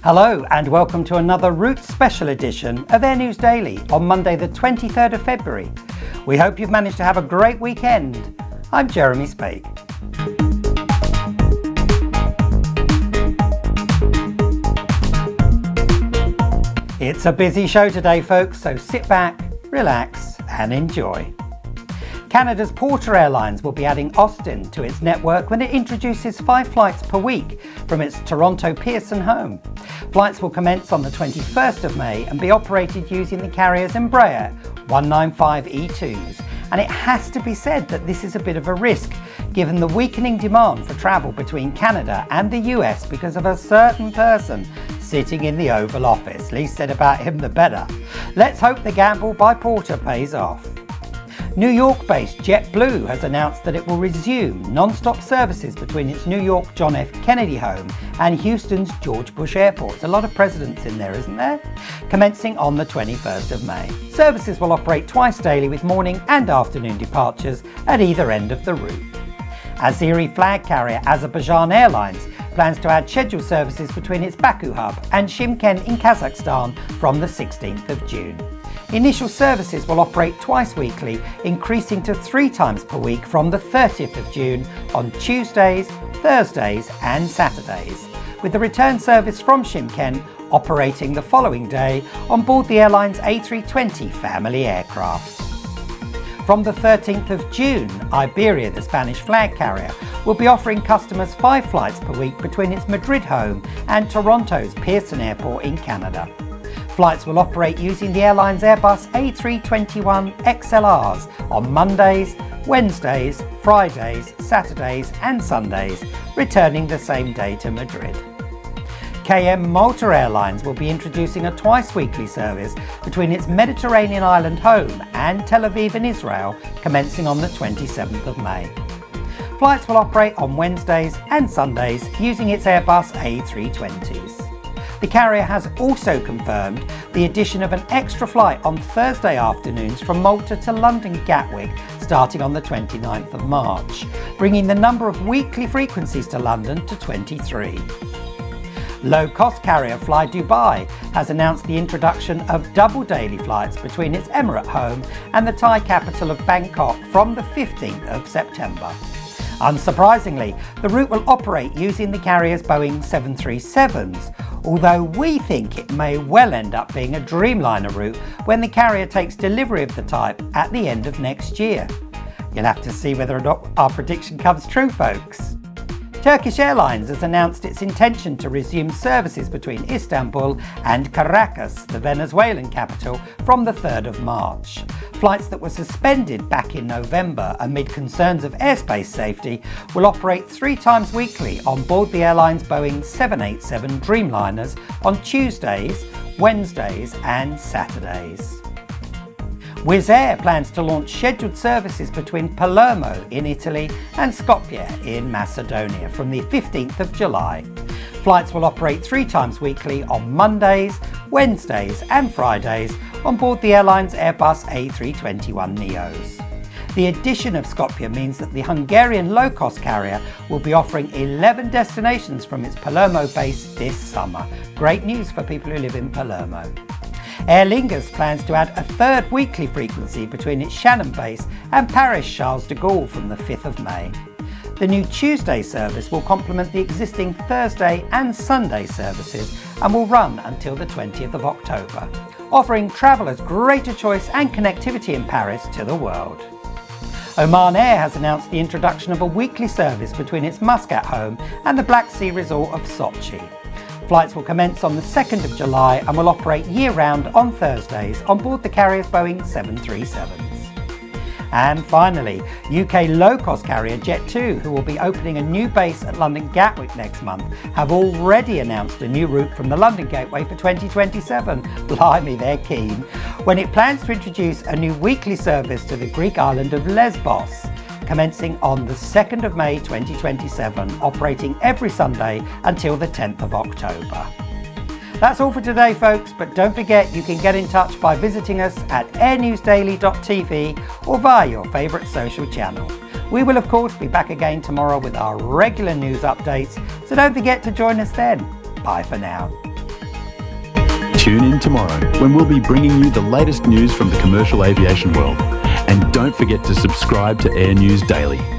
Hello and welcome to another Route Special edition of Air News Daily on Monday the 23rd of February. We hope you've managed to have a great weekend. I'm Jeremy Spake. It's a busy show today folks, so sit back, relax and enjoy. Canada's Porter Airlines will be adding Austin to its network when it introduces 5 flights per week from its Toronto Pearson home. Flights will commence on the 21st of May and be operated using the carrier's Embraer 195-E2s. And it has to be said that this is a bit of a risk, given the weakening demand for travel between Canada and the US because of a certain person sitting in the Oval Office. Least said about him the better. Let's hope the gamble by Porter pays off. New York-based JetBlue has announced that it will resume non-stop services between its New York John F. Kennedy home and Houston's George Bush Airport. There's a lot of presidents in there, isn't there? Commencing on the 21st of May. Services will operate twice daily with morning and afternoon departures at either end of the route. Azeri flag carrier Azerbaijan Airlines plans to add scheduled services between its Baku hub and Shymkent in Kazakhstan from the 16th of June. Initial services will operate twice weekly, increasing to 3 times per week from the 30th of June on Tuesdays, Thursdays and Saturdays, with the return service from Shymkent operating the following day on board the airline's A320 family aircraft. From the 13th of June, Iberia, the Spanish flag carrier, will be offering customers 5 flights per week between its Madrid home and Toronto's Pearson Airport in Canada. Flights will operate using the airline's Airbus A321 XLRs on Mondays, Wednesdays, Fridays, Saturdays and Sundays, returning the same day to Madrid. Malta Airlines will be introducing a twice-weekly service between its Mediterranean island home and Tel Aviv in Israel, commencing on the 27th of May. Flights will operate on Wednesdays and Sundays using its Airbus A320s. The carrier has also confirmed the addition of an extra flight on Thursday afternoons from Malta to London Gatwick starting on the 29th of March, bringing the number of weekly frequencies to London to 23. Low-cost carrier Fly Dubai has announced the introduction of double daily flights between its Emirate home and the Thai capital of Bangkok from the 15th of September. Unsurprisingly, the route will operate using the carrier's Boeing 737s, although we think it may well end up being a Dreamliner route when the carrier takes delivery of the type at the end of next year. You'll have to see whether or not our prediction comes true, folks. Turkish Airlines has announced its intention to resume services between Istanbul and Caracas, the Venezuelan capital, from the 3rd of March. Flights that were suspended back in November amid concerns of airspace safety will operate 3 times weekly on board the airline's Boeing 787 Dreamliners on Tuesdays, Wednesdays and Saturdays. Wizz Air plans to launch scheduled services between Palermo in Italy and Skopje in Macedonia from the 15th of July. Flights will operate 3 times weekly on Mondays, Wednesdays and Fridays on board the airline's Airbus A321neos. The addition of Skopje means that the Hungarian low-cost carrier will be offering 11 destinations from its Palermo base this summer. Great news for people who live in Palermo. Aer Lingus plans to add a 3rd weekly frequency between its Shannon base and Paris Charles de Gaulle from the 5th of May. The new Tuesday service will complement the existing Thursday and Sunday services and will run until the 20th of October, offering travellers greater choice and connectivity in Paris to the world. Oman Air has announced the introduction of a weekly service between its Muscat home and the Black Sea resort of Sochi. Flights will commence on the 2nd of July and will operate year-round on Thursdays on board the carrier's Boeing 737s. And finally, UK low-cost carrier Jet2, who will be opening a new base at London Gatwick next month, have already announced a new route from the London Gateway for 2027. Blimey, they're keen. When it plans to introduce a new weekly service to the Greek island of Lesbos, commencing on the 2nd of May 2027, operating every Sunday until the 10th of October. That's all for today, folks, but don't forget you can get in touch by visiting us at airnewsdaily.tv or via your favourite social channel. We will of course be back again tomorrow with our regular news updates, so don't forget to join us then. Bye for now. Tune in tomorrow when we'll be bringing you the latest news from the commercial aviation world. And don't forget to subscribe to Air News Daily.